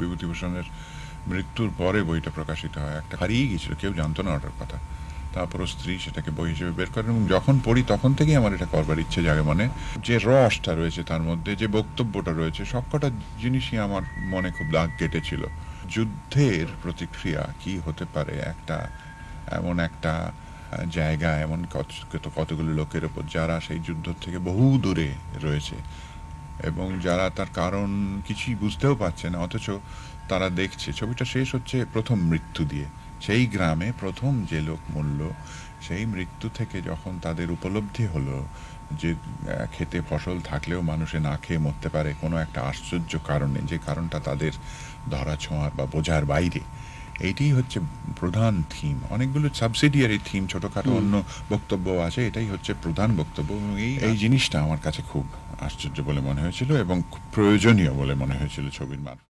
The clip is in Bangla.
বিভূতিভূষণের মৃত্যুর পরে বইটা প্রকাশিত হয়, একটা হারিয়ে গিয়েছিল, কেউ জানতো না ওটার কথা। তারপরও স্ত্রী সেটাকে বই হিসেবে বের করেন, এবং যখন পড়ি তখন থেকেই আমার এটা করবার ইচ্ছে জাগে মনে। যে রসটা রয়েছে তার মধ্যে, যে বক্তব্যটা রয়েছে, সবকটা জিনিসই আমার মনে খুব দাগ কেটেছিল। যুদ্ধের প্রতিক্রিয়া কি হতে পারে একটা এমন একটা জায়গা, এমন কতগুলো লোকের ওপর যারা সেই যুদ্ধ থেকে বহু দূরে রয়েছে এবং যারা তার কারণ কিছুই বুঝতেও পারছে না, অথচ তারা দেখছে। ছবিটা শেষ হচ্ছে প্রথম মৃত্যু দিয়ে। সেই গ্রামে প্রথম যে লোক মরল, সেই মৃত্যু থেকে যখন তাদের উপলব্ধি হলো যে খেতে ফসল থাকলেও মানুষে না খেয়ে মরতে পারে কোনো একটা আশ্চর্য কারণে, যে কারণটা তাদের ধরা ছোঁয়ার বা বোঝার বাইরে, এইটাই হচ্ছে প্রধান থিম। অনেকগুলো সাবসিডিয়ারি থিম, ছোটোখাটো অন্য বক্তব্য আছে, এটাই হচ্ছে প্রধান বক্তব্য। এবং এই জিনিসটা আমার কাছে খুব আশ্চর্য বলে মনে হয়েছিল এবং খুব প্রয়োজনীয় বলে মনে হয়েছিল ছবির মাধ্যমে।